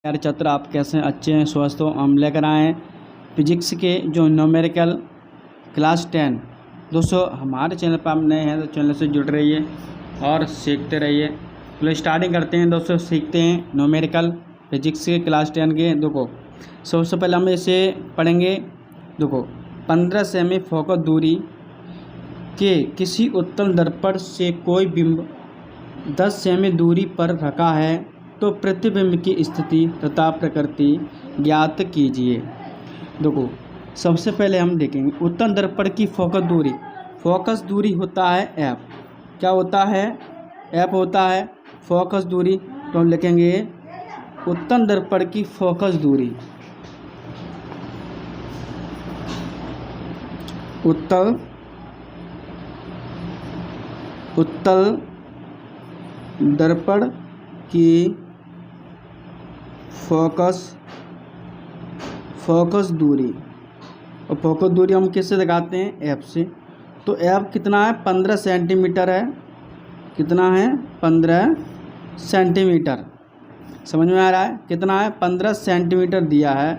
यार छात्र, आप कैसे हैं? अच्छे हैं, स्वस्थ हो? हम लेकर आए हैं फिजिक्स के जो न्यूमेरिकल क्लास 10। दोस्तों, हमारे चैनल पर आप नए हैं तो चैनल से जुड़ रहिए और सीखते रहिए। तो स्टार्टिंग करते हैं दोस्तों, सीखते हैं न्यूमेरिकल फिजिक्स के क्लास 10 के। देखो, सबसे पहले हम इसे पढ़ेंगे। देखो, 15 सेमी फोकस दूरी के किसी उत्तल दर्पण से कोई बिंब 10 सेमी दूरी पर रखा है तो प्रतिबिंब की स्थिति तथा प्रकृति ज्ञात कीजिए। देखो, सबसे पहले हम देखेंगे उत्तल दर्पण की फोकस दूरी होता है एफ। क्या होता है? एफ होता है फोकस दूरी। तो हम लिखेंगे उत्तल दर्पण की फोकस दूरी, उत्तल दर्पण की फोकस दूरी। और फोकस दूरी हम किससे दिखाते हैं? एफ से। तो एफ कितना है? 15 सेंटीमीटर है। कितना है? 15 सेंटीमीटर। समझ में आ रहा है? कितना है? 15 सेंटीमीटर दिया है।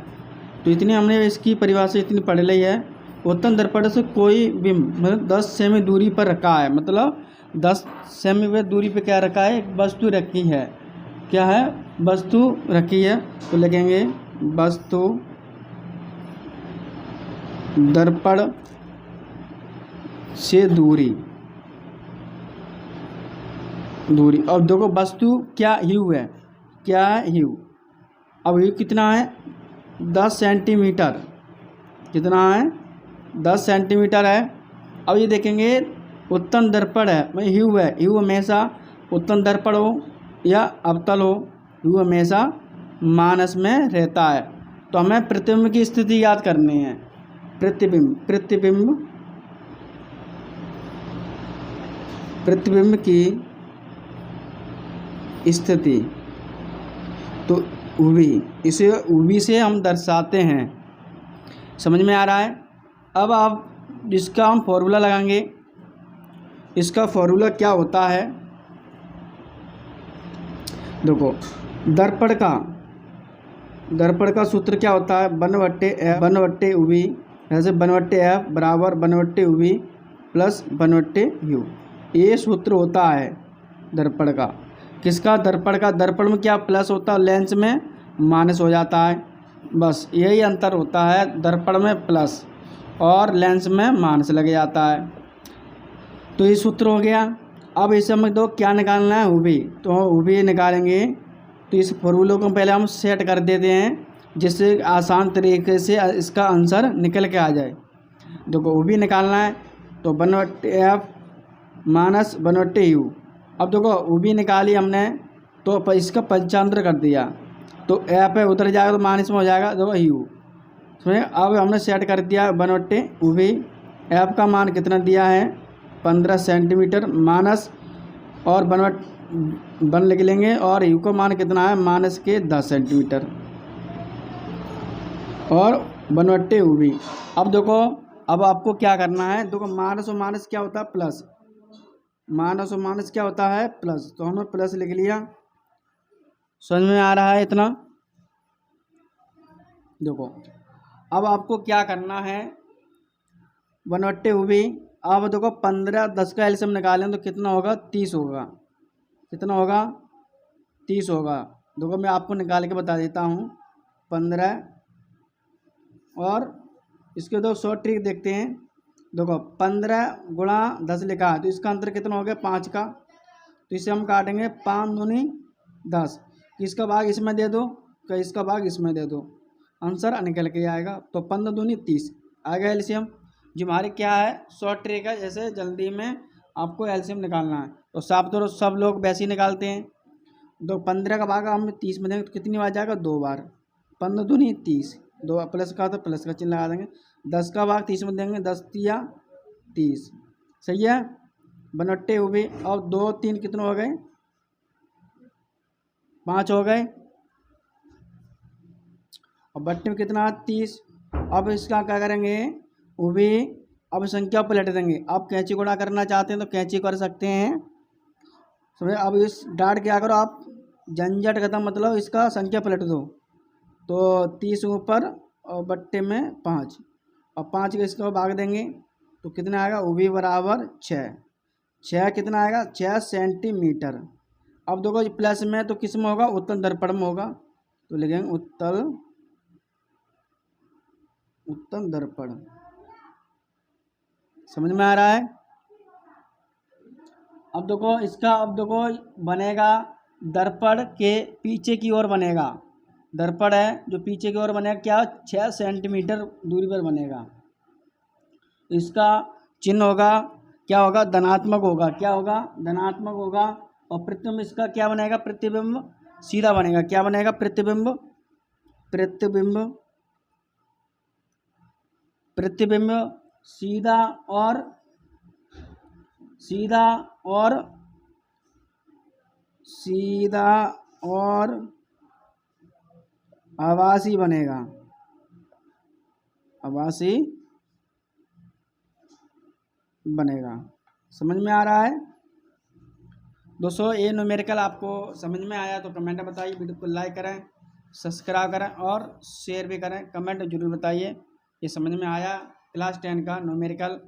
तो इतनी हमने इसकी परिभाषा इतनी पढ़ ली है। उत्तल दर्पण से कोई बिंब मतलब 10 सेमी दूरी पर रखा है, मतलब 10 सेमी दूरी पे क्या रखा है? एक वस्तु रखी है। क्या है? वस्तु रखी है। तो लिखेंगे वस्तु दर्पण से दूरी। अब देखो, वस्तु क्या ह्यू है? क्या है? ह्यू। अब ह्यू कितना है? 10 सेंटीमीटर। कितना है? 10 सेंटीमीटर है। अब ये देखेंगे उत्तल दर्पण है, मतलब ह्यू है। ह्यू हमेशा उत्तल दर्पण हो या अवतल हो, ह्यू हमेशा मानस में रहता है। तो हमें प्रतिबिंब की स्थिति याद करनी है। प्रतिबिंब की स्थिति तो इसे उभी से हम दर्शाते हैं। समझ में आ रहा है? अब आप इसका हम फॉर्मूला लगाएंगे। इसका फॉर्मूला क्या होता है? देखो, दर्पण का सूत्र क्या होता है? 1/f उभी, जैसे 1/f बराबर 1/uv प्लस 1/u। ये सूत्र होता है दर्पण का। किसका? दर्पण का। दर्पण में क्या प्लस होता है? लेंस में माइनस हो जाता है। बस यही अंतर होता है, दर्पण में प्लस और लेंस में माइनस लग जाता है। तो ये सूत्र हो गया। अब इसे हम दो क्या निकालना है? उभी। तो उभी निकालेंगे। तो इस फॉर्मूले को पहले हम सेट कर देते हैं, जिससे आसान तरीके से इसका आंसर निकल के आ जाए। देखो, उभी निकालना है तो 1/f माइनस 1/u। अब देखो, उभी निकाली हमने तो इसका पंचांतर कर दिया, तो एफ है उधर जाएगा तो माइनस में हो जाएगा। देखो यू, समझे? अब हमने सेट कर दिया 1/uv। एफ का मान कितना दिया है? 15 सेंटीमीटर माइनस और 1 लिख लेंगे, और यू का मान कितना है? माइनस के 10 सेंटीमीटर और 1/uv। अब देखो, अब आपको क्या करना है? देखो, माइनस और माइनस क्या होता है? प्लस। माइनस और माइनस क्या होता है? प्लस। तो हमने प्लस लिख लिया। समझ में आ रहा है इतना? देखो, अब आपको क्या करना है? 1/uv। अब देखो, 15 10 का एलसीएम निकालें तो कितना होगा? 30 होगा। कितना होगा? 30 होगा। देखो, मैं आपको निकाल के बता देता हूँ। 15 और इसके दो शॉर्ट ट्रिक देखते हैं। देखो, 15 गुणा 10 लिखा है तो इसका अंतर कितना हो गया? 5 का। तो इसे हम काटेंगे 5 दूनी 10। इसका भाग इसमें दे दो, तो इसका भाग इसमें दे दो, आंसर निकल के आएगा। तो 15 दूनी 30 आ गया एलसीएम। जो हमारे क्या है? शॉर्ट ट्रिक है, जैसे जल्दी में आपको एलसीएम निकालना है। तो सब लोग वैसे ही निकालते हैं। तो 15 का भाग हम 30 में देंगे तो कितनी बार जाएगा? 2 बार। 15 दूनी 30, 2 प्लस का तो प्लस का चिन्ह लगा देंगे। 10 का भाग 30 में देंगे, 10 तिया 30। सही है? 1/uv। और 2 3 कितने हो गए? 5 हो गए। और बट्टे में कितना? 30। अब इसका क्या करेंगे? उभी। अब संख्या पलट देंगे। आप कैंची गुणा करना चाहते हैं तो कैंची कर सकते हैं। समझे? अब इस डाट क्या करो आप? झंझट खत्म, मतलब इसका संख्या पलट दो। तो 30 ऊपर और बट्टे में 5, और 5 के इसको भाग देंगे तो कितना आएगा, वो भी बराबर 6। 6 कितना आएगा, 6 सेंटीमीटर। अब देखो प्लस में तो किस में होगा, उत्तल दर्पण में होगा, तो लिखेंगे उत्तल दर्पण। समझ में आ रहा है। अब देखो बनेगा दर्पण के पीछे की ओर बनेगा। दर्पण है जो पीछे की ओर बनेगा, क्या 6 सेंटीमीटर दूरी पर बनेगा। इसका चिन्ह होगा, क्या होगा, धनात्मक होगा। क्या होगा, धनात्मक होगा। और प्रतिबिंब इसका क्या बनेगा, प्रतिबिंब सीधा बनेगा। क्या बनेगा, प्रतिबिंब सीधा और आभासी बनेगा। समझ में आ रहा है दोस्तों। ये न्यूमेरिकल आपको समझ में आया तो कमेंट बताइए, वीडियो को लाइक करें, सब्सक्राइब करें और शेयर भी करें। कमेंट जरूर बताइए ये समझ में आया। क्लास 10 का न्यूमेरिकल